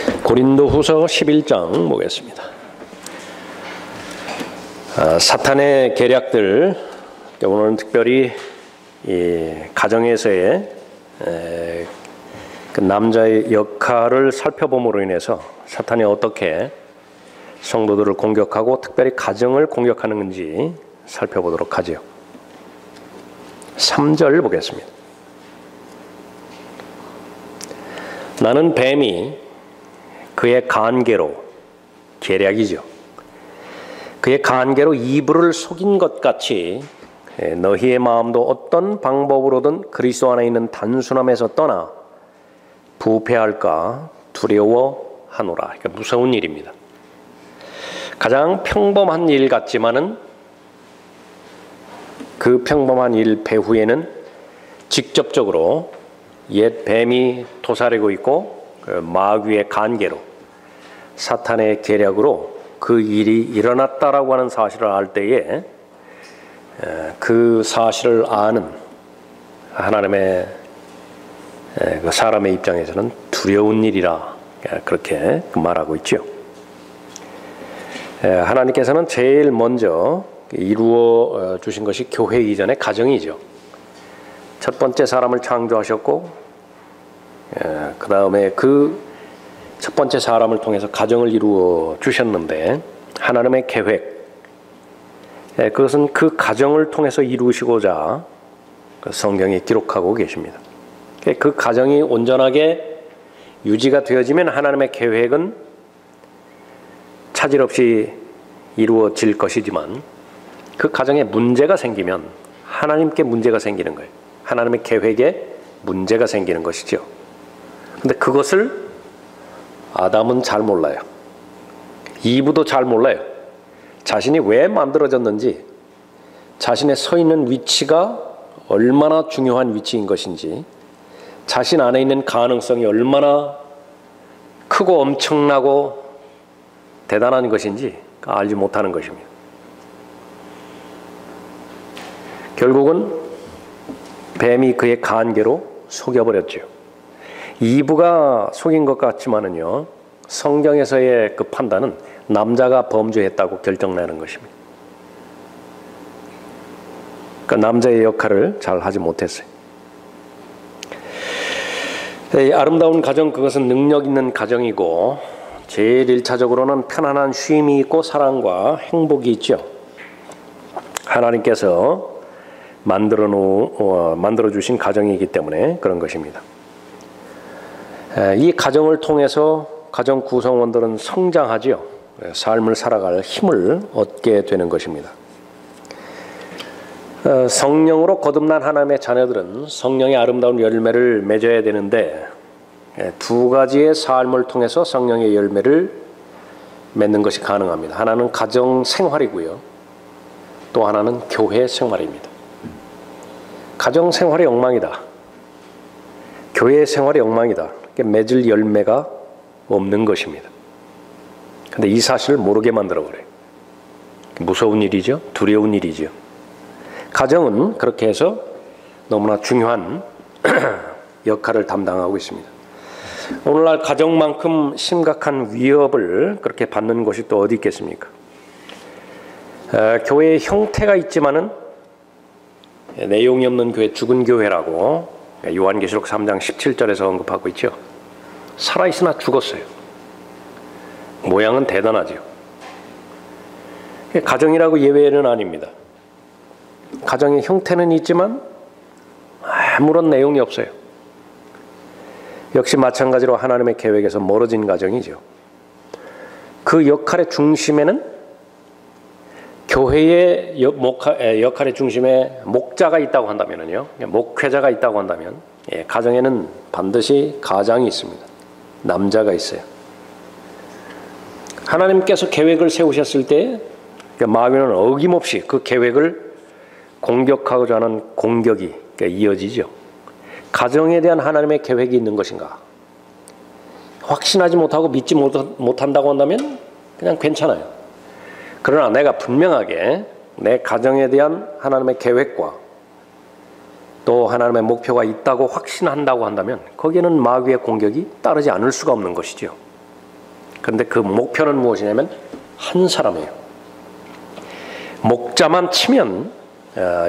고린도후서 11장 보겠습니다. 사탄의 계략들, 오늘은 특별히 이 가정에서의 그 남자의 역할을 살펴봄으로 인해서 사탄이 어떻게 성도들을 공격하고 특별히 가정을 공격하는지 살펴보도록 하죠. 3절 보겠습니다. 나는 뱀이 그의 간계로, 계략이죠. 그의 간계로 이브를 속인 것 같이 너희의 마음도 어떤 방법으로든 그리스도 안에 있는 단순함에서 떠나 부패할까 두려워하노라. 그러니까 무서운 일입니다. 가장 평범한 일 같지만은 그 평범한 일 배후에는 직접적으로 옛 뱀이 도사리고 있고 그 마귀의 간계로 사탄의 계략으로 그 일이 일어났다라고 하는 사실을 알 때에 그 사실을 아는 하나님의 그 사람의 입장에서는 두려운 일이라 그렇게 말하고 있죠. 하나님께서는 제일 먼저 이루어 주신 것이 교회 이전의 가정이죠. 첫 번째 사람을 창조하셨고 그 다음에 그 첫 번째 사람을 통해서 가정을 이루어 주셨는데 하나님의 계획, 그것은 그 가정을 통해서 이루시고자 성경에 기록하고 계십니다. 그 가정이 온전하게 유지가 되어지면 하나님의 계획은 차질 없이 이루어질 것이지만 그 가정에 문제가 생기면 하나님께 문제가 생기는 거예요. 하나님의 계획에 문제가 생기는 것이죠. 근데 그것을 아담은 잘 몰라요. 이브도 잘 몰라요. 자신이 왜 만들어졌는지, 자신의 서 있는 위치가 얼마나 중요한 위치인 것인지, 자신 안에 있는 가능성이 얼마나 크고 엄청나고 대단한 것인지 알지 못하는 것입니다. 결국은 뱀이 그의 간계로 속여버렸죠. 이브가 속인 것 같지만은요, 성경에서의 그 판단은 남자가 범죄했다고 결정나는 것입니다. 그러니까 남자의 역할을 잘 하지 못했어요. 이 아름다운 가정, 그것은 능력 있는 가정이고 제일 1차적으로는 편안한 쉼이 있고 사랑과 행복이 있죠. 하나님께서 만들어주신 가정이기 때문에 그런 것입니다. 이 가정을 통해서 가정 구성원들은 성장하지요. 삶을 살아갈 힘을 얻게 되는 것입니다. 성령으로 거듭난 하나님의 자녀들은 성령의 아름다운 열매를 맺어야 되는데 두 가지의 삶을 통해서 성령의 열매를 맺는 것이 가능합니다. 하나는 가정 생활이고요. 또 하나는 교회 생활입니다. 가정 생활이 엉망이다. 교회 생활이 엉망이다. 맺을 열매가 없는 것입니다. 근데 이 사실을 모르게 만들어버려요. 무서운 일이죠. 두려운 일이죠. 가정은 그렇게 해서 너무나 중요한 역할을 담당하고 있습니다. 오늘날 가정만큼 심각한 위협을 그렇게 받는 곳이 또 어디 있겠습니까? 교회의 형태가 있지만은 내용이 없는 교회, 죽은 교회라고 요한계시록 3장 17절에서 언급하고 있죠. 살아있으나 죽었어요. 모양은 대단하죠. 가정이라고 예외는 아닙니다. 가정의 형태는 있지만 아무런 내용이 없어요. 역시 마찬가지로 하나님의 계획에서 멀어진 가정이죠. 그 역할의 중심에는 교회의 역할의 중심에 목자가 있다고 한다면요, 목회자가 있다고 한다면 가정에는 반드시 가장이 있습니다. 남자가 있어요. 하나님께서 계획을 세우셨을 때 마귀는 어김없이 그 계획을 공격하고자 하는 공격이 이어지죠. 가정에 대한 하나님의 계획이 있는 것인가? 확신하지 못하고 믿지 못한다고 한다면 그냥 괜찮아요. 그러나 내가 분명하게 내 가정에 대한 하나님의 계획과 또 하나님의 목표가 있다고 확신한다고 한다면 거기에는 마귀의 공격이 따르지 않을 수가 없는 것이죠. 그런데 그 목표는 무엇이냐면 한 사람이에요. 목자만 치면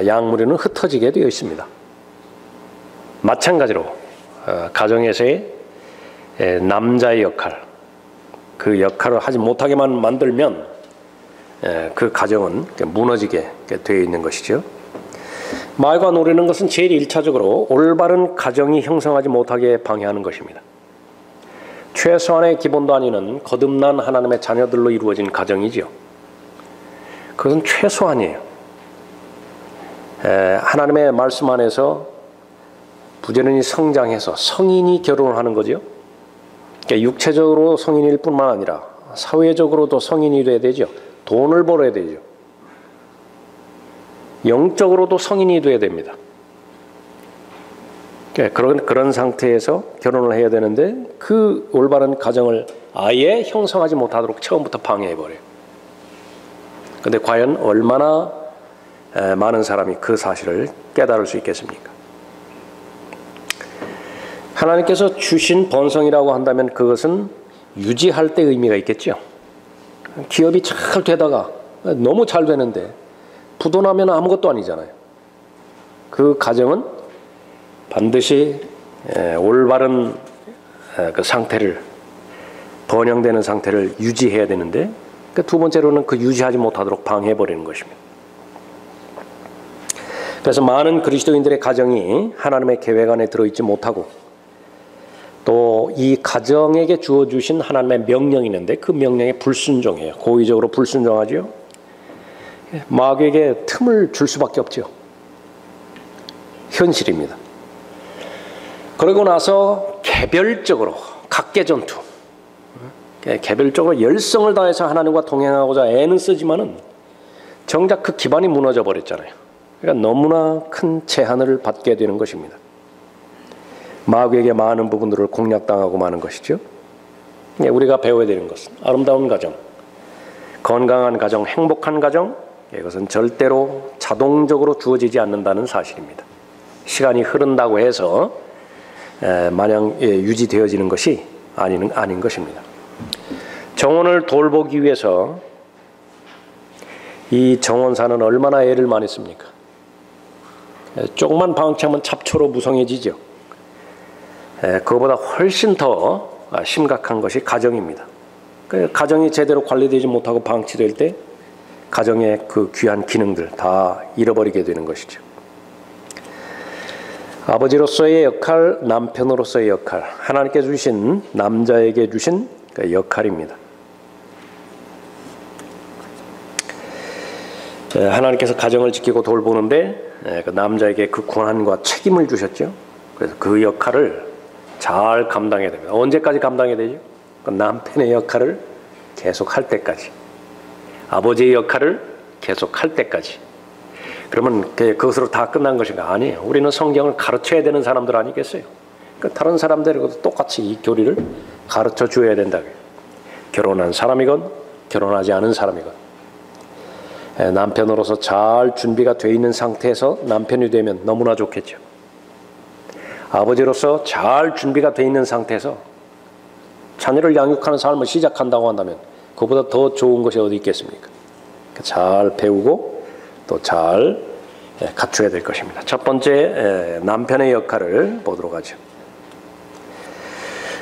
양무리는 흩어지게 되어 있습니다. 마찬가지로 가정에서의 남자의 역할, 그 역할을 하지 못하게만 만들면 그 가정은 무너지게 되어 있는 것이죠. 말과 노래는 것은 제일 1차적으로 올바른 가정이 형성하지 못하게 방해하는 것입니다. 최소한의 기본 단위는 거듭난 하나님의 자녀들로 이루어진 가정이지요. 그것은 최소한이에요. 하나님의 말씀 안에서 부지런히 성장해서 성인이 결혼을 하는 거죠. 그러니까 육체적으로 성인일 뿐만 아니라 사회적으로도 성인이 돼야 되죠. 돈을 벌어야 되죠. 영적으로도 성인이 돼야 됩니다. 그런 상태에서 결혼을 해야 되는데 그 올바른 가정을 아예 형성하지 못하도록 처음부터 방해해버려요. 그런데 과연 얼마나 많은 사람이 그 사실을 깨달을 수 있겠습니까? 하나님께서 주신 번성이라고 한다면 그것은 유지할 때 의미가 있겠죠. 기업이 잘 되다가 너무 잘 되는데 부도나면 아무것도 아니잖아요. 그 가정은 반드시 올바른 그 상태를, 번영되는 상태를 유지해야 되는데 두 번째로는 그 유지하지 못하도록 방해해버리는 것입니다. 그래서 많은 그리스도인들의 가정이 하나님의 계획 안에 들어있지 못하고 또 이 가정에게 주어주신 하나님의 명령이 있는데 그 명령에 불순종해요. 고의적으로 불순종하죠. 마귀에게 틈을 줄 수밖에 없죠. 현실입니다. 그러고 나서 개별적으로 각계전투, 개별적으로 열성을 다해서 하나님과 동행하고자 애는 쓰지만은 정작 그 기반이 무너져 버렸잖아요. 그러니까 너무나 큰 제한을 받게 되는 것입니다. 마귀에게 많은 부분들을 공략당하고 마는 것이죠. 우리가 배워야 되는 것은 아름다운 가정, 건강한 가정, 행복한 가정, 이것은 절대로 자동적으로 주어지지 않는다는 사실입니다. 시간이 흐른다고 해서 마냥 유지되어지는 것이 아닌 것입니다. 정원을 돌보기 위해서 이 정원사는 얼마나 애를 많이 씁니까? 조금만 방치하면 잡초로 무성해지죠. 그거보다 훨씬 더 심각한 것이 가정입니다. 가정이 제대로 관리되지 못하고 방치될 때 가정의 그 귀한 기능들 다 잃어버리게 되는 것이죠. 아버지로서의 역할, 남편으로서의 역할, 하나님께 주신 남자에게 주신 그 역할입니다. 하나님께서 가정을 지키고 돌보는데 그 남자에게 그 권한과 책임을 주셨죠. 그래서 그 역할을 잘 감당해야 됩니다. 언제까지 감당해야 되죠? 그 남편의 역할을 계속 할 때까지, 아버지의 역할을 계속 할 때까지. 그러면 그것으로 다 끝난 것인가? 아니에요. 우리는 성경을 가르쳐야 되는 사람들 아니겠어요? 그러니까 다른 사람들에게도 똑같이 이 교리를 가르쳐 줘야 된다. 결혼한 사람이건 결혼하지 않은 사람이건 남편으로서 잘 준비가 되어 있는 상태에서 남편이 되면 너무나 좋겠죠. 아버지로서 잘 준비가 되어 있는 상태에서 자녀를 양육하는 삶을 시작한다고 한다면 그보다 더 좋은 것이 어디 있겠습니까? 잘 배우고 또 잘 갖춰야 될 것입니다. 첫 번째, 남편의 역할을 보도록 하죠.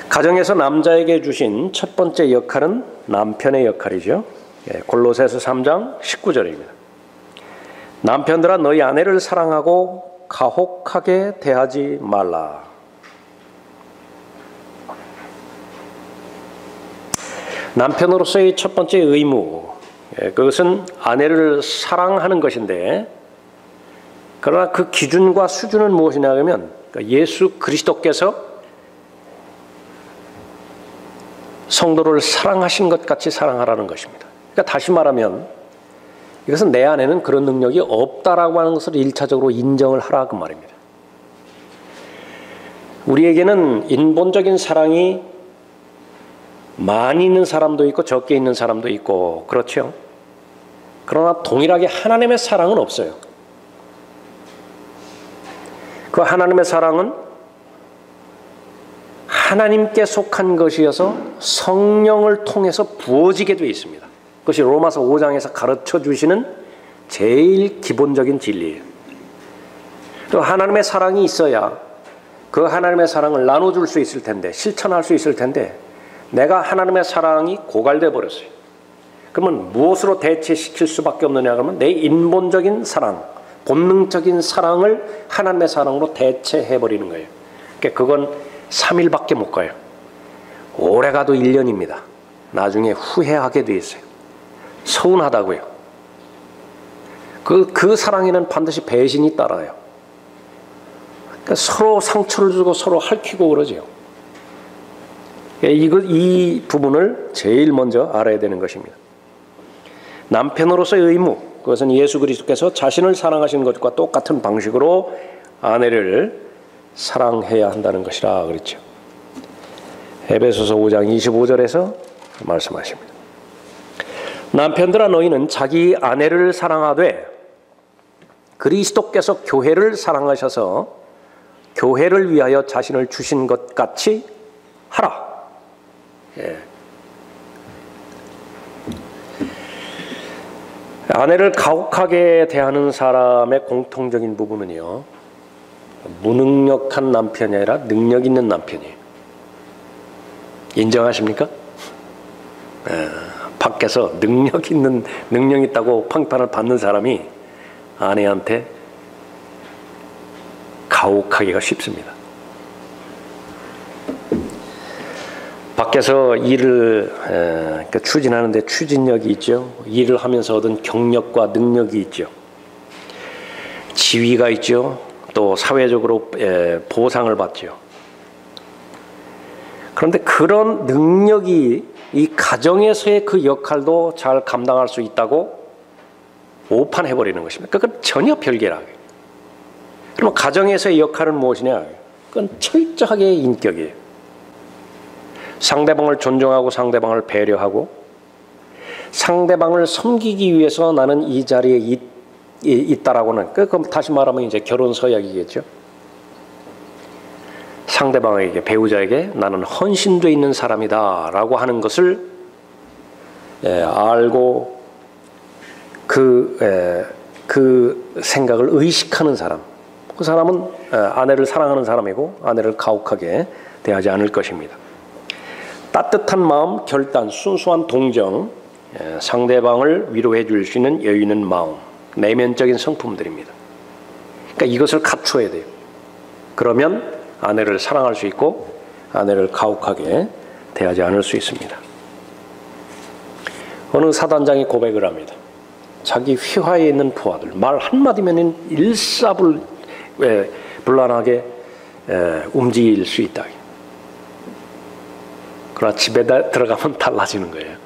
가정에서 남자에게 주신 첫 번째 역할은 남편의 역할이죠. 골로새서 3장 19절입니다. 남편들아 너희 아내를 사랑하고 가혹하게 대하지 말라. 남편으로서의 첫 번째 의무, 그것은 아내를 사랑하는 것인데, 그러나 그 기준과 수준은 무엇이냐 하면 예수 그리스도께서 성도를 사랑하신 것 같이 사랑하라는 것입니다. 그러니까 다시 말하면 이것은 내 안에는 그런 능력이 없다라고 하는 것을 1차적으로 인정을 하라 그 말입니다. 우리에게는 인본적인 사랑이 많이 있는 사람도 있고 적게 있는 사람도 있고 그렇죠. 그러나 동일하게 하나님의 사랑은 없어요. 그 하나님의 사랑은 하나님께 속한 것이어서 성령을 통해서 부어지게 되어 있습니다. 그것이 로마서 5장에서 가르쳐 주시는 제일 기본적인 진리예요. 또 하나님의 사랑이 있어야 그 하나님의 사랑을 나눠줄 수 있을 텐데, 실천할 수 있을 텐데, 내가 하나님의 사랑이 고갈돼 버렸어요. 그러면 무엇으로 대체시킬 수밖에 없느냐 그러면 내 인본적인 사랑, 본능적인 사랑을 하나님의 사랑으로 대체해버리는 거예요. 그러니까 그건 3일밖에 못 가요. 오래 가도 1년입니다. 나중에 후회하게 돼 있어요. 서운하다고요. 그 사랑에는 반드시 배신이 따라요. 그러니까 서로 상처를 주고 서로 핥히고 그러죠. 이 부분을 제일 먼저 알아야 되는 것입니다. 남편으로서의 의무, 그것은 예수 그리스도께서 자신을 사랑하시는 것과 똑같은 방식으로 아내를 사랑해야 한다는 것이라 그랬죠. 에베소서 5장 25절에서 말씀하십니다. 남편들아 너희는 자기 아내를 사랑하되 그리스도께서 교회를 사랑하셔서 교회를 위하여 자신을 주신 것 같이 하라. 예. 아내를 가혹하게 대하는 사람의 공통적인 부분은요, 무능력한 남편이 아니라 능력 있는 남편이에요. 인정하십니까? 밖에서 능력 있다고 평판을 받는 사람이 아내한테 가혹하기가 쉽습니다. 밖에서 일을 추진하는데 추진력이 있죠. 일을 하면서 얻은 경력과 능력이 있죠. 지위가 있죠. 또 사회적으로 보상을 받죠. 그런데 그런 능력이 이 가정에서의 그 역할도 잘 감당할 수 있다고 오판해버리는 것입니다. 그건 전혀 별개라. 그러면 가정에서의 역할은 무엇이냐? 그건 철저하게 인격이에요. 상대방을 존중하고 상대방을 배려하고 상대방을 섬기기 위해서 나는 이 자리에 있다라고는, 그럼 다시 말하면 이제 결혼 서약이겠죠. 상대방에게, 배우자에게 나는 헌신되어 있는 사람이다라고 하는 것을 알고 그 생각을 의식하는 사람, 그 사람은 아내를 사랑하는 사람이고 아내를 가혹하게 대하지 않을 것입니다. 따뜻한 마음, 결단, 순수한 동정, 상대방을 위로해 줄 수 있는 여유 있는 마음, 내면적인 성품들입니다. 그러니까 이것을 갖춰야 돼요. 그러면 아내를 사랑할 수 있고 아내를 가혹하게 대하지 않을 수 있습니다. 어느 사단장이 고백을 합니다. 자기 휘하에 있는 부하들, 말 한마디면 일사불란하게 움직일 수 있다. 그러나 집에 들어가면 달라지는 거예요.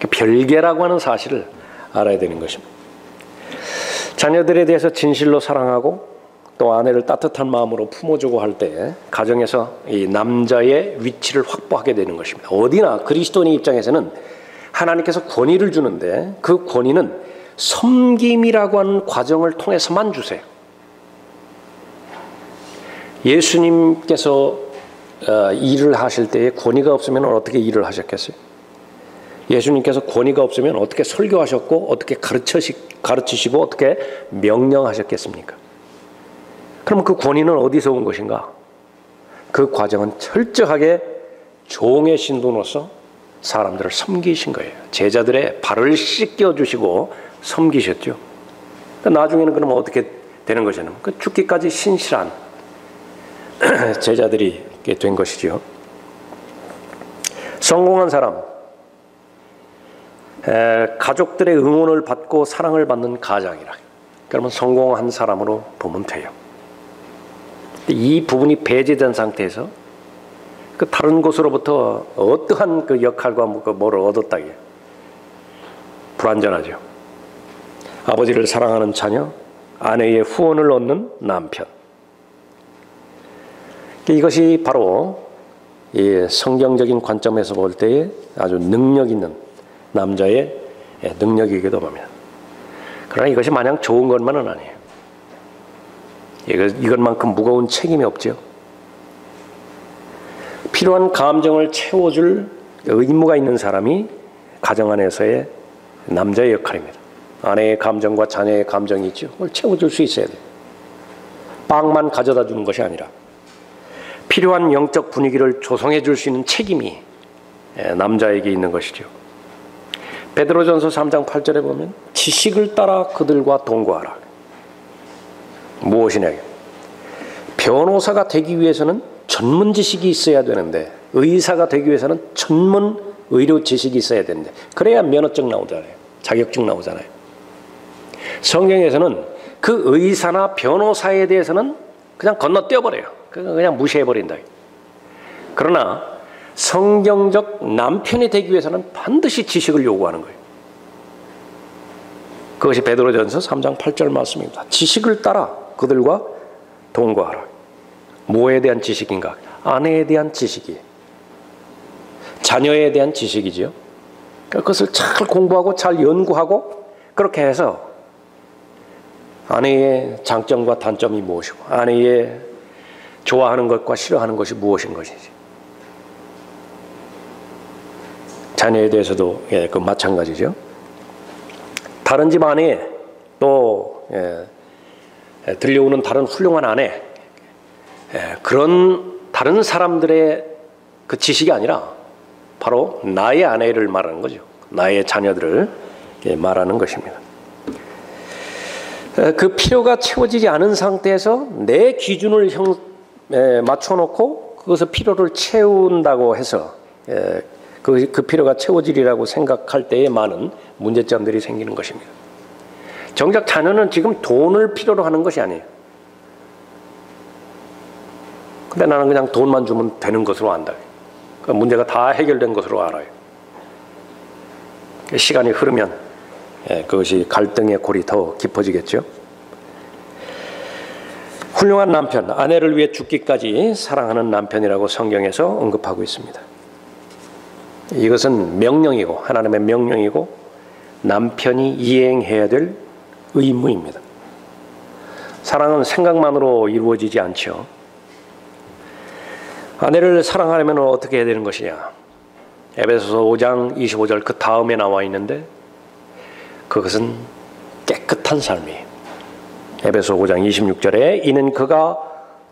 별개라고 하는 사실을 알아야 되는 것입니다. 자녀들에 대해서 진실로 사랑하고 또 아내를 따뜻한 마음으로 품어주고 할 때 가정에서 이 남자의 위치를 확보하게 되는 것입니다. 어디나 그리스도인의 입장에서는 하나님께서 권위를 주는데 그 권위는 섬김이라고 하는 과정을 통해서만 주세요. 예수님께서 일을 하실 때에 권위가 없으면 어떻게 일을 하셨겠어요? 예수님께서 권위가 없으면 어떻게 설교하셨고 어떻게 가르치시고 어떻게 명령하셨겠습니까? 그럼 그 권위는 어디서 온 것인가? 그 과정은 철저하게 종의 신분으로서 사람들을 섬기신 거예요. 제자들의 발을 씻겨주시고 섬기셨죠. 나중에는 그러면 어떻게 되는 것이냐면 죽기까지 신실한 제자들이 된 것이죠. 성공한 사람, 가족들의 응원을 받고 사랑을 받는 가장이라. 그러면 성공한 사람으로 보면 돼요. 이 부분이 배제된 상태에서 그 다른 곳으로부터 어떠한 그 역할과 뭐를 얻었다기에 불완전하죠. 아버지를 사랑하는 자녀, 아내의 후원을 얻는 남편. 이것이 바로 이 성경적인 관점에서 볼 때에 아주 능력 있는 남자의 능력이기도 합니다. 그러나 이것이 마냥 좋은 것만은 아니에요. 이것만큼 무거운 책임이 없죠. 필요한 감정을 채워줄 의무가 있는 사람이 가정 안에서의 남자의 역할입니다. 아내의 감정과 자녀의 감정이 있죠. 그걸 채워줄 수 있어야 돼요. 빵만 가져다 주는 것이 아니라 필요한 영적 분위기를 조성해 줄 수 있는 책임이 남자에게 있는 것이죠. 베드로전서 3장 8절에 보면 지식을 따라 그들과 동거하라. 무엇이냐? 변호사가 되기 위해서는 전문 지식이 있어야 되는데, 의사가 되기 위해서는 전문 의료 지식이 있어야 되는데, 그래야 면허증 나오잖아요. 자격증 나오잖아요. 성경에서는 그 의사나 변호사에 대해서는 그냥 건너뛰어버려요. 그냥 무시해버린다. 그러나 성경적 남편이 되기 위해서는 반드시 지식을 요구하는 거예요. 그것이 베드로전서 3장 8절 말씀입니다. 지식을 따라 그들과 동거하라. 뭐에 대한 지식인가? 아내에 대한 지식이, 자녀에 대한 지식이지요. 그것을 잘 공부하고 잘 연구하고 그렇게 해서 아내의 장점과 단점이 무엇이고 아내의 좋아하는 것과 싫어하는 것이 무엇인 것인지, 자녀에 대해서도 그 마찬가지죠. 다른 집 아내, 또 들려오는 다른 훌륭한 아내, 그런 다른 사람들의 그 지식이 아니라 바로 나의 아내를 말하는 거죠. 나의 자녀들을 말하는 것입니다. 그 필요가 채워지지 않은 상태에서 내 기준을 맞춰놓고 그것을 필요를 채운다고 해서 그 필요가 채워지리라고 생각할 때에 많은 문제점들이 생기는 것입니다. 정작 자녀는 지금 돈을 필요로 하는 것이 아니에요. 근데 나는 그냥 돈만 주면 되는 것으로 안다. 그 문제가 다 해결된 것으로 알아요. 시간이 흐르면 그것이 갈등의 골이 더 깊어지겠죠. 훌륭한 남편, 아내를 위해 죽기까지 사랑하는 남편이라고 성경에서 언급하고 있습니다. 이것은 명령이고, 하나님의 명령이고 남편이 이행해야 될 의무입니다. 사랑은 생각만으로 이루어지지 않죠. 아내를 사랑하려면 어떻게 해야 되는 것이냐? 에베소서 5장 25절 그 다음에 나와 있는데, 그것은 깨끗한 삶이에요. 에베소 5장 26절에 이는 그가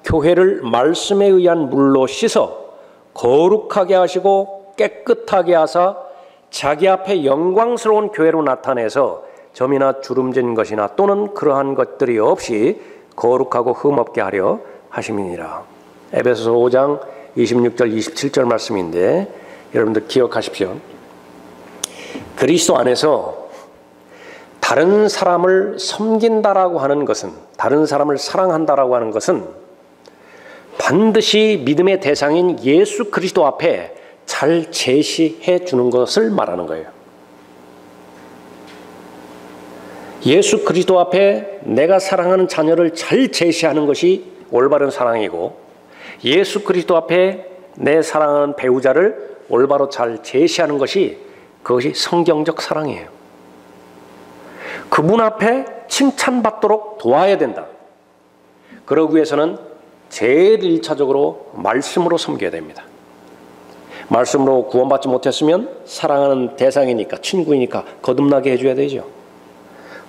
교회를 말씀에 의한 물로 씻어 거룩하게 하시고 깨끗하게 하사 자기 앞에 영광스러운 교회로 나타내서 점이나 주름진 것이나 또는 그러한 것들이 없이 거룩하고 흠없게 하려 하심이니라. 에베소서 5장 26절 27절 말씀인데 여러분들 기억하십시오. 그리스도 안에서 다른 사람을 섬긴다라고 하는 것은, 다른 사람을 사랑한다라고 하는 것은 반드시 믿음의 대상인 예수 그리스도 앞에 잘 제시해 주는 것을 말하는 거예요. 예수 그리스도 앞에 내가 사랑하는 자녀를 잘 제시하는 것이 올바른 사랑이고, 예수 그리스도 앞에 내 사랑하는 배우자를 올바로 잘 제시하는 것이, 그것이 성경적 사랑이에요. 그분 앞에 칭찬받도록 도와야 된다. 그러기 위해서는 제일 1차적으로 말씀으로 섬겨야 됩니다. 말씀으로 구원받지 못했으면 사랑하는 대상이니까, 친구이니까 거듭나게 해줘야 되죠.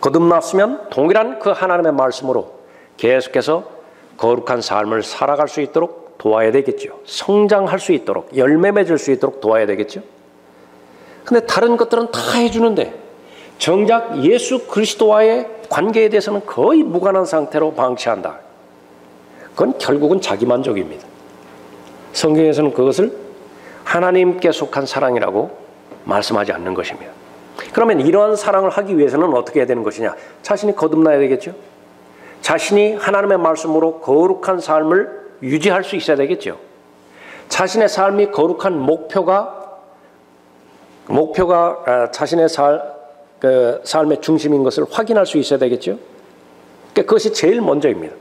거듭났으면 동일한 그 하나님의 말씀으로 계속해서 거룩한 삶을 살아갈 수 있도록 도와야 되겠죠. 성장할 수 있도록, 열매 맺을 수 있도록 도와야 되겠죠. 근데 다른 것들은 다 해주는데 정작 예수 그리스도와의 관계에 대해서는 거의 무관한 상태로 방치한다. 그건 결국은 자기만족입니다. 성경에서는 그것을 하나님께 속한 사랑이라고 말씀하지 않는 것입니다. 그러면 이러한 사랑을 하기 위해서는 어떻게 해야 되는 것이냐? 자신이 거듭나야 되겠죠. 자신이 하나님의 말씀으로 거룩한 삶을 유지할 수 있어야 되겠죠. 자신의 삶이 거룩한 목표가 자신의 삶의 중심인 것을 확인할 수 있어야 되겠죠. 그러니까 그것이 제일 먼저입니다.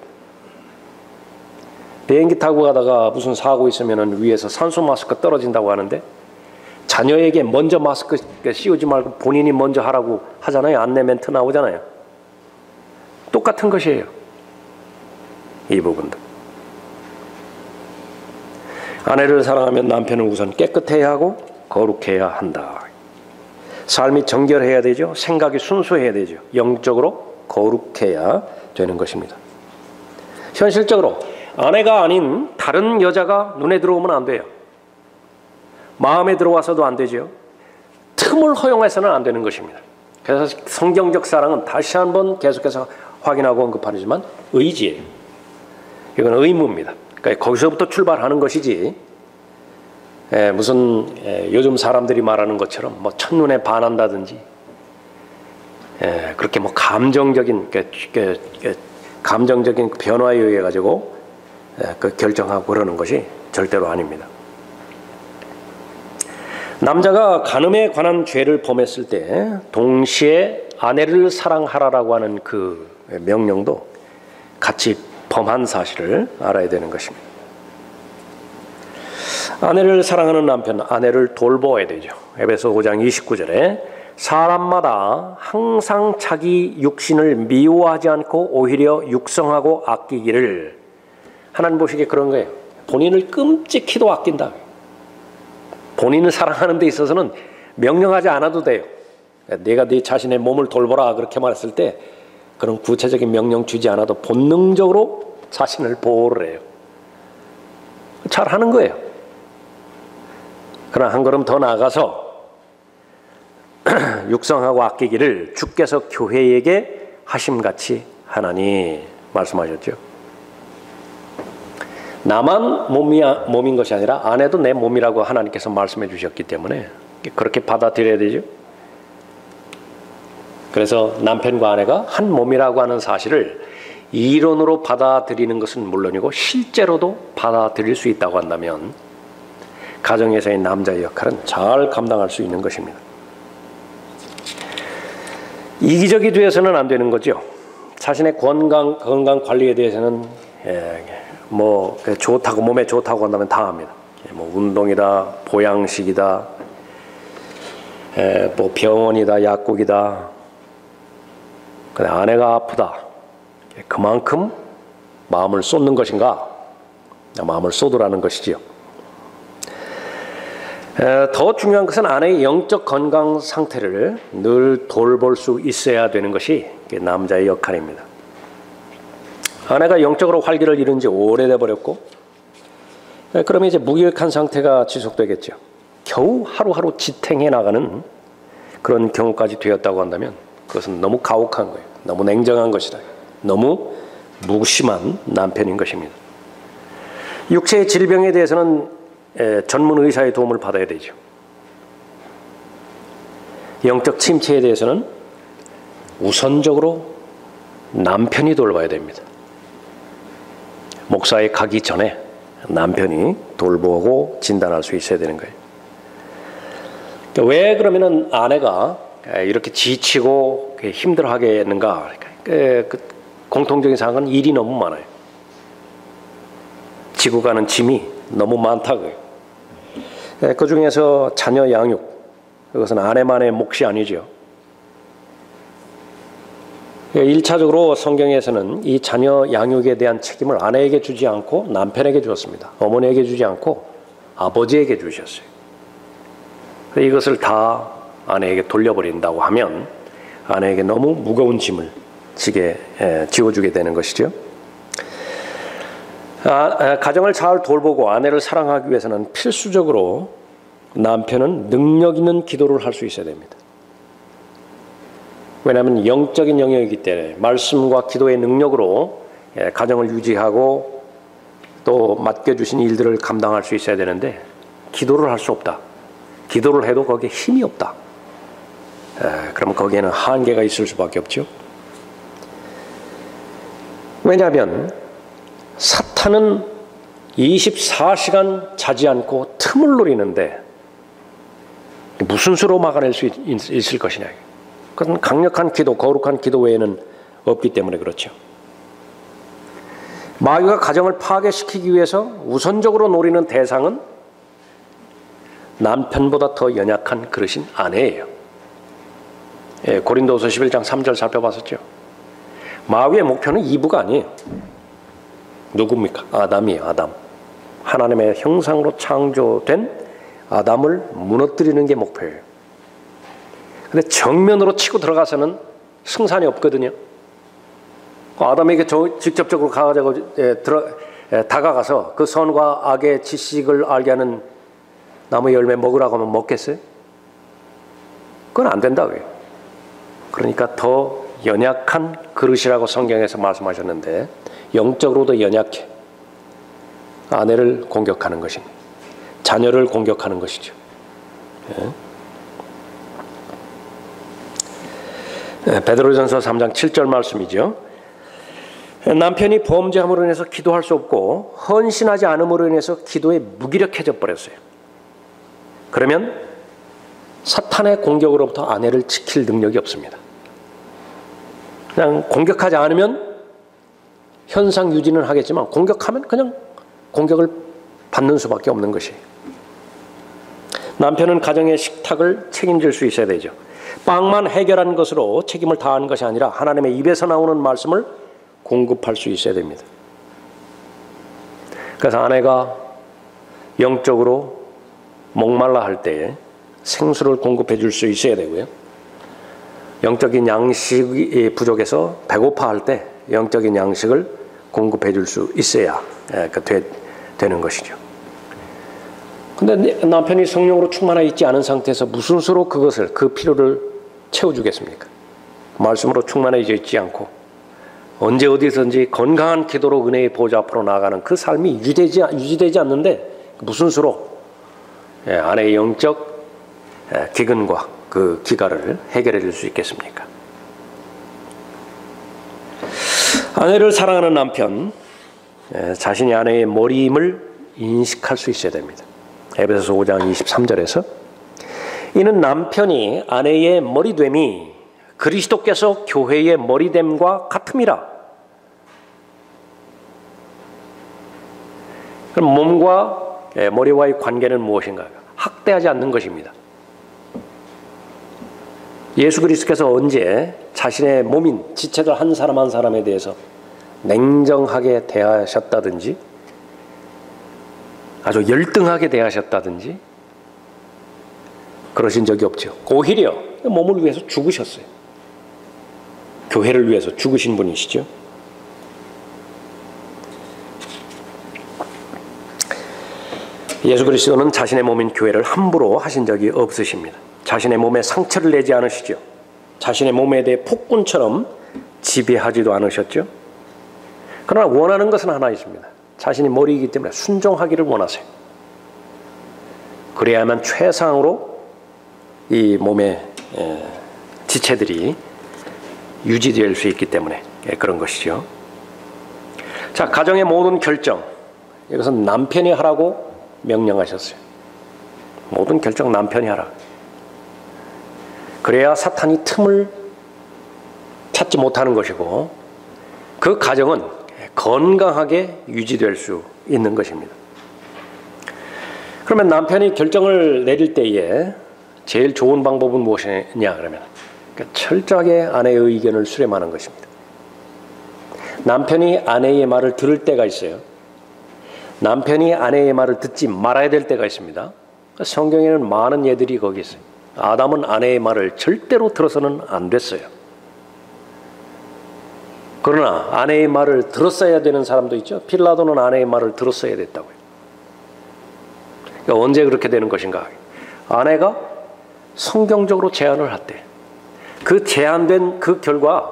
비행기 타고 가다가 무슨 사고 있으면 위에서 산소 마스크 떨어진다고 하는데, 자녀에게 먼저 마스크 씌우지 말고 본인이 먼저 하라고 하잖아요. 안내 멘트 나오잖아요. 똑같은 것이에요. 이 부분도. 아내를 사랑하면 남편은 우선 깨끗해야 하고 거룩해야 한다. 삶이 정결해야 되죠. 생각이 순수해야 되죠. 영적으로 거룩해야 되는 것입니다. 현실적으로 아내가 아닌 다른 여자가 눈에 들어오면 안 돼요. 마음에 들어와서도 안 되죠. 틈을 허용해서는 안 되는 것입니다. 그래서 성경적 사랑은 다시 한번 계속해서 확인하고 언급하지만 의지예요. 이건 의무입니다. 그러니까 거기서부터 출발하는 것이지 무슨 요즘 사람들이 말하는 것처럼 뭐 첫눈에 반한다든지 그렇게 뭐 감정적인 변화에 의해 가지고 그 결정하고 그러는 것이 절대로 아닙니다. 남자가 간음에 관한 죄를 범했을 때 동시에 아내를 사랑하라라고 하는 그 명령도 같이 범한 사실을 알아야 되는 것입니다. 아내를 사랑하는 남편, 아내를 돌보아야 되죠. 에베소 5장 29절에 사람마다 항상 자기 육신을 미워하지 않고 오히려 육성하고 아끼기를. 하나님 보시기에 그런 거예요. 본인을 끔찍히도 아낀다. 본인을 사랑하는 데 있어서는 명령하지 않아도 돼요. 내가 네 자신의 몸을 돌보라 그렇게 말했을 때 그런 구체적인 명령 주지 않아도 본능적으로 자신을 보호를 해요. 잘하는 거예요. 그러나 한 걸음 더 나아가서 육성하고 아끼기를 주께서 교회에게 하심같이 하나니 말씀하셨죠. 나만 몸인 것이 아니라 아내도 내 몸이라고 하나님께서 말씀해 주셨기 때문에 그렇게 받아들여야 되죠. 그래서 남편과 아내가 한 몸이라고 하는 사실을 이론으로 받아들이는 것은 물론이고 실제로도 받아들일 수 있다고 한다면 가정에서의 남자의 역할은 잘 감당할 수 있는 것입니다. 이기적이 되어서는 안 되는 거죠. 자신의 건강 관리에 대해서는 뭐 좋다고 몸에 좋다고 한다면 다 합니다. 뭐 운동이다, 보양식이다, 뭐 병원이다, 약국이다. 근데 아내가 아프다. 그만큼 마음을 쏟는 것인가? 마음을 쏟으라는 것이지요. 더 중요한 것은 아내의 영적 건강 상태를 늘 돌볼 수 있어야 되는 것이 남자의 역할입니다. 아내가 영적으로 활기를 잃은 지 오래돼 버렸고, 그러면 이제 무기력한 상태가 지속되겠죠. 겨우 하루하루 지탱해 나가는 그런 경우까지 되었다고 한다면 그것은 너무 가혹한 거예요. 너무 냉정한 것이다. 너무 무심한 남편인 것입니다. 육체의 질병에 대해서는 전문 의사의 도움을 받아야 되죠. 영적 침체에 대해서는 우선적으로 남편이 돌봐야 됩니다. 목사에 가기 전에 남편이 돌보고 진단할 수 있어야 되는 거예요. 왜 그러면은 아내가 이렇게 지치고 힘들어하게 했는가? 그 공통적인 사항은 일이 너무 많아요. 지고 가는 짐이 너무 많다고요. 그 중에서 자녀 양육, 그것은 아내만의 몫이 아니죠. 1차적으로 성경에서는 이 자녀 양육에 대한 책임을 아내에게 주지 않고 남편에게 주었습니다. 어머니에게 주지 않고 아버지에게 주셨어요. 이것을 다 아내에게 돌려버린다고 하면 아내에게 너무 무거운 짐을 지워주게 되는 것이죠. 가정을 잘 돌보고 아내를 사랑하기 위해서는 필수적으로 남편은 능력 있는 기도를 할 수 있어야 됩니다. 왜냐하면 영적인 영역이기 때문에 말씀과 기도의 능력으로 가정을 유지하고 또 맡겨주신 일들을 감당할 수 있어야 되는데 기도를 할 수 없다. 기도를 해도 거기에 힘이 없다. 그러면 거기에는 한계가 있을 수밖에 없죠. 왜냐하면 사탄은 24시간 자지 않고 틈을 노리는데 무슨 수로 막아낼 수 있을 것이냐. 그건 강력한 기도, 거룩한 기도 외에는 없기 때문에 그렇죠. 마귀가 가정을 파괴시키기 위해서 우선적으로 노리는 대상은 남편보다 더 연약한 그릇인 아내예요. 고린도서 11장 3절 살펴봤었죠. 마귀의 목표는 이브가 아니에요. 누굽니까? 아담이에요. 아담. 하나님의 형상으로 창조된 아담을 무너뜨리는 게 목표예요. 근데 정면으로 치고 들어가서는 승산이 없거든요. 아담에게 직접적으로 다가가서 그 선과 악의 지식을 알게 하는 나무 열매 먹으라고 하면 먹겠어요? 그건 안 된다고요. 그러니까 더 연약한 그릇이라고 성경에서 말씀하셨는데 영적으로도 연약해. 아내를 공격하는 것입니다. 자녀를 공격하는 것이죠. 베드로전서 3장 7절 말씀이죠. 남편이 범죄함으로 인해서 기도할 수 없고 헌신하지 않음으로 인해서 기도에 무기력해져 버렸어요. 그러면 사탄의 공격으로부터 아내를 지킬 능력이 없습니다. 그냥 공격하지 않으면 현상 유지는 하겠지만 공격하면 그냥 공격을 받는 수밖에 없는 것이에요. 남편은 가정의 식탁을 책임질 수 있어야 되죠. 빵만 해결한 것으로 책임을 다하는 것이 아니라 하나님의 입에서 나오는 말씀을 공급할 수 있어야 됩니다. 그래서 아내가 영적으로 목말라 할 때에 생수를 공급해 줄 수 있어야 되고요. 영적인 양식이 부족해서 배고파 할 때 영적인 양식을 공급해 줄 수 있어야 되는 것이죠. 근데 남편이 성령으로 충만하여 있지 않은 상태에서 무슨 수로 그 필요를 채워주겠습니까? 말씀으로 충만해져 있지 않고 언제 어디서든지 건강한 기도로 은혜의 보좌 앞으로 나아가는 그 삶이 유지되지 않는데 무슨 수로 아내의 영적 기근과 그 기갈을 해결해 줄 수 있겠습니까? 아내를 사랑하는 남편, 자신이 아내의 머리임을 인식할 수 있어야 됩니다. 에베소서 5장 23절에서 이는 남편이 아내의 머리됨이 그리스도께서 교회의 머리됨과 같음이라. 그럼 몸과 머리와의 관계는 무엇인가? 학대하지 않는 것입니다. 예수 그리스도께서 언제 자신의 몸인 지체들 한 사람 한 사람에 대해서 냉정하게 대하셨다든지 아주 열등하게 대하셨다든지 그러신 적이 없죠. 오히려 몸을 위해서 죽으셨어요. 교회를 위해서 죽으신 분이시죠. 예수 그리스도는 자신의 몸인 교회를 함부로 하신 적이 없으십니다. 자신의 몸에 상처를 내지 않으시죠. 자신의 몸에 대해 폭군처럼 지배하지도 않으셨죠. 그러나 원하는 것은 하나 있습니다. 자신이 머리이기 때문에 순종하기를 원하세요. 그래야만 최상으로 이 몸의 지체들이 유지될 수 있기 때문에 그런 것이죠. 자, 가정의 모든 결정, 이것은 남편이 하라고 명령하셨어요. 모든 결정 남편이 하라. 그래야 사탄이 틈을 찾지 못하는 것이고 그 가정은 건강하게 유지될 수 있는 것입니다. 그러면 남편이 결정을 내릴 때에 제일 좋은 방법은 무엇이냐 그러면 철저하게 아내의 의견을 수렴하는 것입니다. 남편이 아내의 말을 들을 때가 있어요. 남편이 아내의 말을 듣지 말아야 될 때가 있습니다. 성경에는 많은 예들이 거기 있어요. 아담은 아내의 말을 절대로 들어서는 안 됐어요. 그러나 아내의 말을 들었어야 되는 사람도 있죠. 필라도는 아내의 말을 들었어야 됐다고요. 그러니까 언제 그렇게 되는 것인가? 아내가 성경적으로 제안을 할 때 그 제안된 그 결과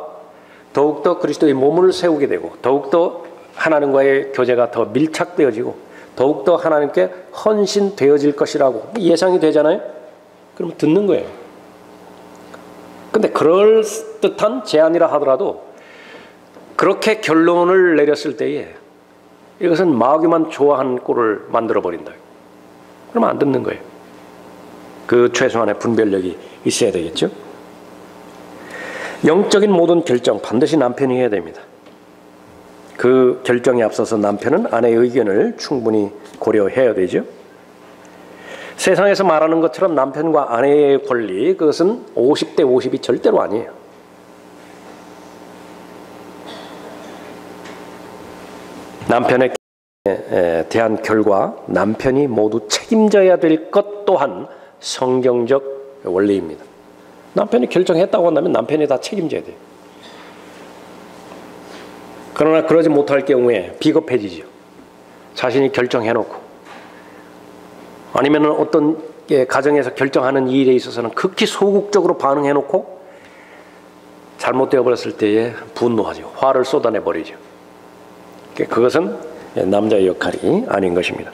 더욱더 그리스도의 몸을 세우게 되고 더욱더 하나님과의 교제가 더 밀착되어지고 더욱더 하나님께 헌신되어질 것이라고 예상이 되잖아요. 그러면 듣는 거예요. 근데 그럴듯한 제안이라 하더라도 그렇게 결론을 내렸을 때에 이것은 마귀만 좋아하는 꼴을 만들어버린다. 그러면 안 듣는 거예요. 그 최소한의 분별력이 있어야 되겠죠. 영적인 모든 결정 반드시 남편이 해야 됩니다. 그 결정에 앞서서 남편은 아내의 의견을 충분히 고려해야 되죠. 세상에서 말하는 것처럼 남편과 아내의 권리, 그것은 50대 50이 절대로 아니에요. 남편의 대한 결과 남편이 모두 책임져야 될 것 또한 성경적 원리입니다. 남편이 결정했다고 한다면 남편이 다 책임져야 돼요. 그러나 그러지 못할 경우에 비겁해지죠. 자신이 결정해놓고 아니면 어떤 가정에서 결정하는 일에 있어서는 극히 소극적으로 반응해놓고 잘못되어 버렸을 때에 분노하죠. 화를 쏟아내버리죠. 그것은 남자의 역할이 아닌 것입니다.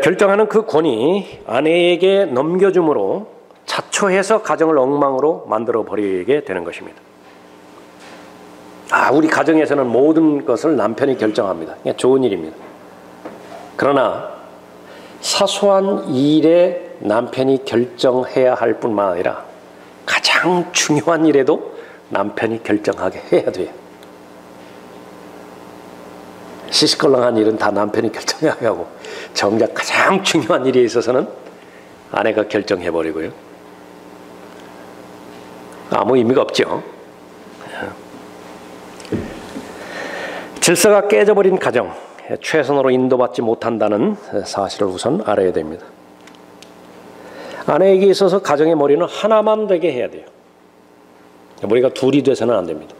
결정하는 그 권위 아내에게 넘겨줌으로 자초해서 가정을 엉망으로 만들어 버리게 되는 것입니다. 우리 가정에서는 모든 것을 남편이 결정합니다. 좋은 일입니다. 그러나 사소한 일에 남편이 결정해야 할 뿐만 아니라 가장 중요한 일에도 남편이 결정하게 해야 돼요. 시시껄렁한 일은 다 남편이 결정해야 하고 정작 가장 중요한 일에 있어서는 아내가 결정해버리고요. 아무 의미가 없죠. 질서가 깨져버린 가정, 최선으로 인도받지 못한다는 사실을 우선 알아야 됩니다. 아내에게 있어서 가정의 머리는 하나만 되게 해야 돼요. 머리가 둘이 돼서는 안 됩니다.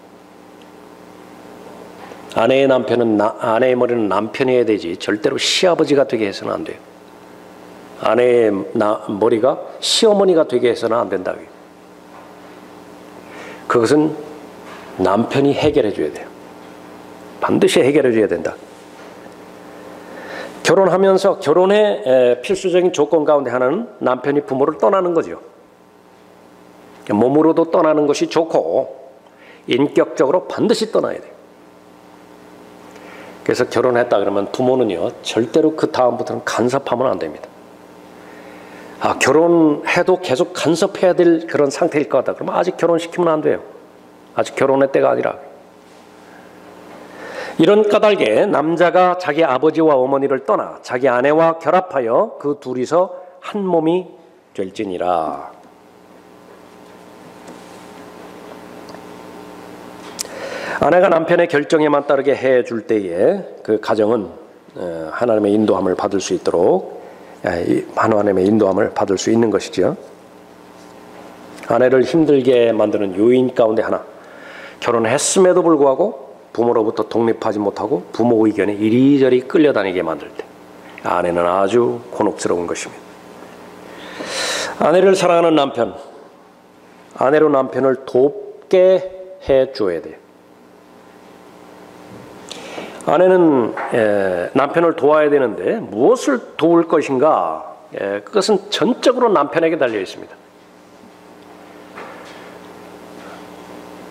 아내의 머리는 남편이 해야 되지 절대로 시아버지가 되게 해서는 안 돼요. 아내의 머리가 시어머니가 되게 해서는 안 된다. 그것은 남편이 해결해 줘야 돼요. 반드시 해결해 줘야 된다. 결혼하면서 결혼의 필수적인 조건 가운데 하나는 남편이 부모를 떠나는 거죠. 몸으로도 떠나는 것이 좋고 인격적으로 반드시 떠나야 돼요. 그래서 결혼했다 그러면 부모는요 절대로 그 다음부터는 간섭하면 안 됩니다. 결혼해도 계속 간섭해야 될 그런 상태일 것 같다 그러면 아직 결혼시키면 안 돼요. 아직 결혼의 때가 아니라. 이런 까닭에 남자가 자기 아버지와 어머니를 떠나 자기 아내와 결합하여 그 둘이서 한 몸이 될지니라. 아내가 남편의 결정에만 따르게 해줄 때에 그 가정은 하나님의 인도함을 받을 수 있도록 하나님의 인도함을 받을 수 있는 것이죠. 아내를 힘들게 만드는 요인 가운데 하나, 결혼했음에도 불구하고 부모로부터 독립하지 못하고 부모 의견에 이리저리 끌려다니게 만들 때 아내는 아주 곤혹스러운 것입니다. 아내를 사랑하는 남편, 아내로 남편을 돕게 해줘야 돼요. 아내는 남편을 도와야 되는데 무엇을 도울 것인가? 그것은 전적으로 남편에게 달려 있습니다.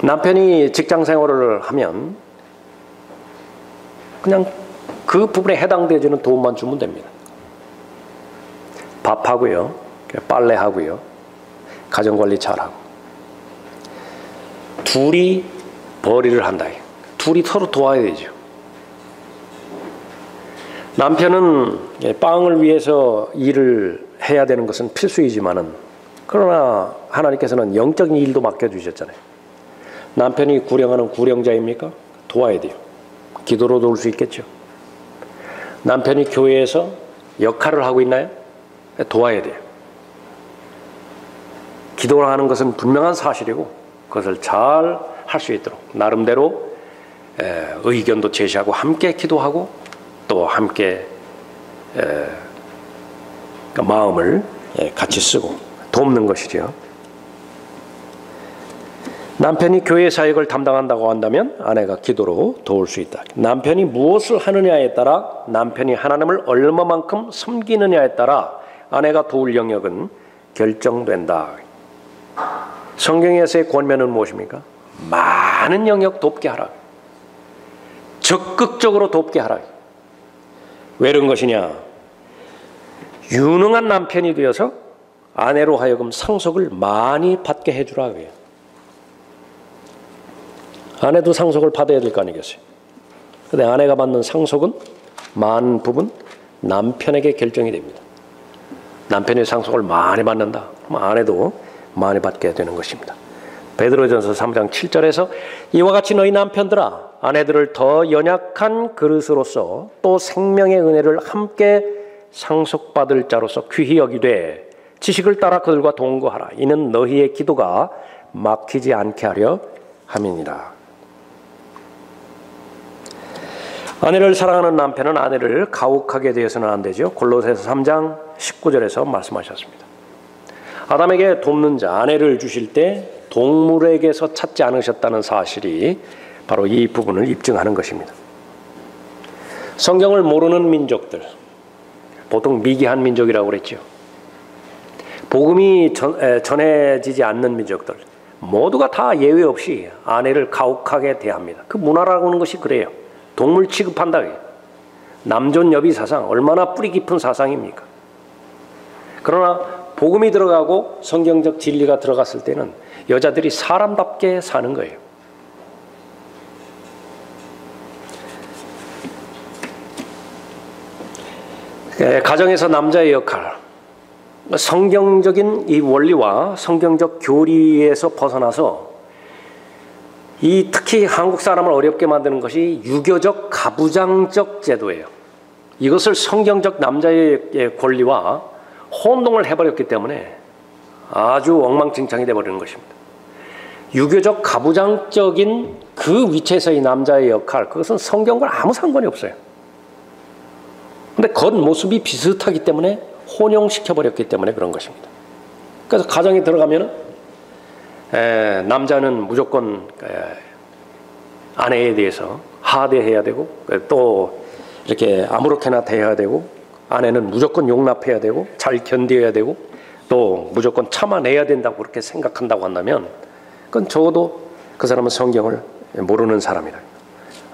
남편이 직장 생활을 하면 그냥 그 부분에 해당되지는 도움만 주면 됩니다. 밥하고요, 빨래하고요, 가정관리 잘하고. 둘이 벌이를 한다. 둘이 서로 도와야 되죠. 남편은 빵을 위해서 일을 해야 되는 것은 필수이지만은 그러나 하나님께서는 영적인 일도 맡겨주셨잖아요. 남편이 구령하는 구령자입니까? 도와야 돼요. 기도로 도울 수 있겠죠. 남편이 교회에서 역할을 하고 있나요? 도와야 돼요. 기도를 하는 것은 분명한 사실이고 그것을 잘 할 수 있도록 나름대로 의견도 제시하고 함께 기도하고 또 함께 마음을 같이 쓰고 돕는 것이죠. 남편이 교회 사역을 담당한다고 한다면 아내가 기도로 도울 수 있다. 남편이 무엇을 하느냐에 따라, 남편이 하나님을 얼마만큼 섬기느냐에 따라 아내가 도울 영역은 결정된다. 성경에서의 권면은 무엇입니까? 많은 영역 돕게 하라. 적극적으로 돕게 하라. 왜 그런 것이냐? 유능한 남편이 되어서 아내로 하여금 상속을 많이 받게 해주라. 아내도 상속을 받아야 될 거 아니겠어요? 근데 아내가 받는 상속은 많은 부분 남편에게 결정이 됩니다. 남편이 상속을 많이 받는다. 그럼 아내도 많이 받게 되는 것입니다. 베드로전서 3장 7절에서 이와 같이 너희 남편들아 아내들을 더 연약한 그릇으로서 또 생명의 은혜를 함께 상속받을 자로서 귀히 여기되 지식을 따라 그들과 동거하라. 이는 너희의 기도가 막히지 않게 하려 함이니라. 아내를 사랑하는 남편은 아내를 가혹하게 대해서는 안 되죠. 골로새서 3장 19절에서 말씀하셨습니다. 아담에게 돕는 자, 아내를 주실 때 동물에게서 찾지 않으셨다는 사실이 바로 이 부분을 입증하는 것입니다. 성경을 모르는 민족들, 보통 미개한 민족이라고 그랬죠. 복음이 전해지지 않는 민족들, 모두가 다 예외 없이 아내를 가혹하게 대합니다. 그 문화라고 하는 것이 그래요. 동물 취급한다. 남존 여비 사상, 얼마나 뿌리 깊은 사상입니까? 그러나 복음이 들어가고 성경적 진리가 들어갔을 때는 여자들이 사람답게 사는 거예요. 가정에서 남자의 역할, 성경적인 이 원리와 성경적 교리에서 벗어나서 특히 한국 사람을 어렵게 만드는 것이 유교적 가부장적 제도예요. 이것을 성경적 남자의 권리와 혼동을 해버렸기 때문에 아주 엉망진창이 되어버리는 것입니다. 유교적 가부장적인 그 위치에서의 남자의 역할, 그것은 성경과 아무 상관이 없어요. 근데 겉모습이 비슷하기 때문에 혼용시켜버렸기 때문에 그런 것입니다. 그래서 가정에 들어가면 남자는 무조건 아내에 대해서 하대해야 되고 또 이렇게 아무렇게나 대해야 되고 아내는 무조건 용납해야 되고 잘 견뎌야 되고 또 무조건 참아내야 된다고 그렇게 생각한다고 한다면 그건 적어도 그 사람은 성경을 모르는 사람이다.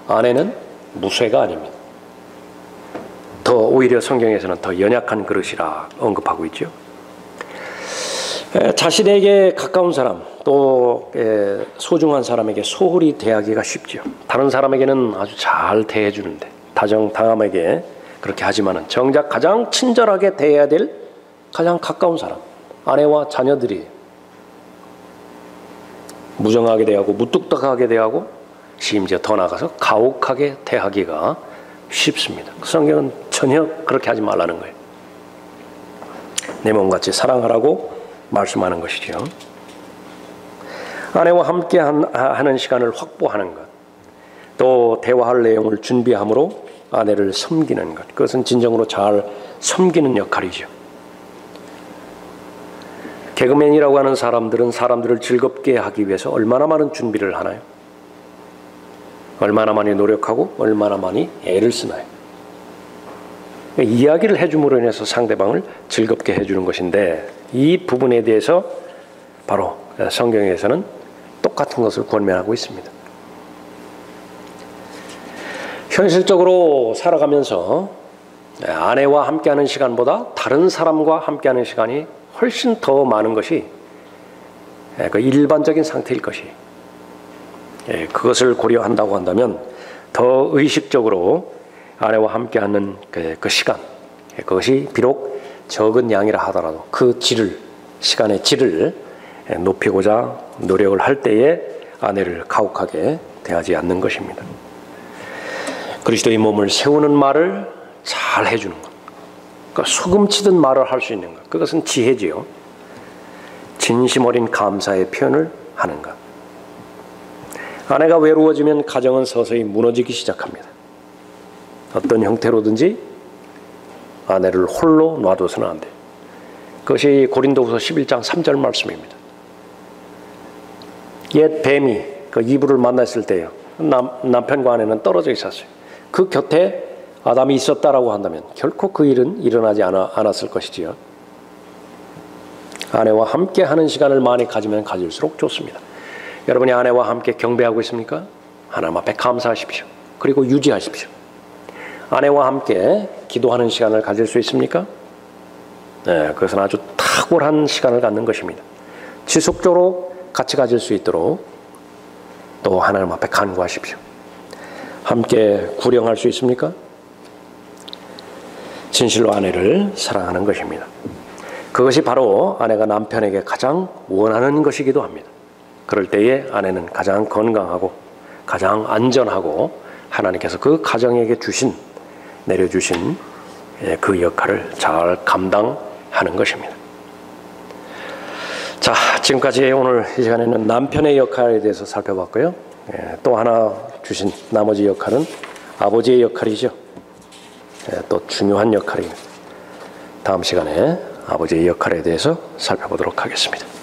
아내는 무쇠가 아닙니다. 더 오히려 성경에서는 더 연약한 그릇이라 언급하고 있죠. 자신에게 가까운 사람 또 소중한 사람에게 소홀히 대하기가 쉽죠. 다른 사람에게는 아주 잘 대해주는데 다정다감하게 그렇게 하지만은 정작 가장 친절하게 대해야 될 가장 가까운 사람, 아내와 자녀들이 무정하게 대하고 무뚝뚝하게 대하고 심지어 더 나아가서 가혹하게 대하기가 쉽습니다. 성경은 전혀 그렇게 하지 말라는 거예요. 내 몸같이 사랑하라고 말씀하는 것이죠. 아내와 함께 하는 시간을 확보하는 것, 또 대화할 내용을 준비함으로 아내를 섬기는 것, 그것은 진정으로 잘 섬기는 역할이죠. 개그맨이라고 하는 사람들은 사람들을 즐겁게 하기 위해서 얼마나 많은 준비를 하나요? 얼마나 많이 노력하고 얼마나 많이 애를 쓰나요? 이야기를 해줌으로 인해서 상대방을 즐겁게 해주는 것인데 이 부분에 대해서 바로 성경에서는 똑같은 것을 권면하고 있습니다. 현실적으로 살아가면서 아내와 함께하는 시간보다 다른 사람과 함께하는 시간이 훨씬 더 많은 것이 그 일반적인 상태일 것이 그것을 고려한다고 한다면 더 의식적으로 아내와 함께하는 그 시간, 그것이 비록 적은 양이라 하더라도 그 시간의 질을 높이고자 노력을 할 때에 아내를 가혹하게 대하지 않는 것입니다. 그리스도의 몸을 세우는 말을 잘 해주는 것, 그러니까 소금치듯 말을 할 수 있는 것, 그것은 지혜지요. 진심 어린 감사의 표현을 하는 것. 아내가 외로워지면 가정은 서서히 무너지기 시작합니다. 어떤 형태로든지 아내를 홀로 놔둬서는 안 돼요. 그것이 고린도후서 11장 3절 말씀입니다. 옛 뱀이 그 이브를 만났을 때요, 남편과 아내는 떨어져 있었어요. 그 곁에 아담이 있었다라고 한다면 결코 그 일은 일어나지 않았을 것이지요. 아내와 함께 하는 시간을 많이 가지면 가질수록 좋습니다. 여러분이 아내와 함께 경배하고 있습니까? 하나님 앞에 감사하십시오. 그리고 유지하십시오. 아내와 함께 기도하는 시간을 가질 수 있습니까? 네, 그것은 아주 탁월한 시간을 갖는 것입니다. 지속적으로 같이 가질 수 있도록 또 하나님 앞에 간구하십시오. 함께 구령할 수 있습니까? 진실로 아내를 사랑하는 것입니다. 그것이 바로 아내가 남편에게 가장 원하는 것이기도 합니다. 그럴 때에 아내는 가장 건강하고 가장 안전하고 하나님께서 그 가정에게 내려주신 그 역할을 잘 감당하는 것입니다. 자, 지금까지 오늘 이 시간에는 남편의 역할에 대해서 살펴봤고요. 또 하나 주신 나머지 역할은 아버지의 역할이죠. 또 중요한 역할입니다. 다음 시간에 아버지의 역할에 대해서 살펴보도록 하겠습니다.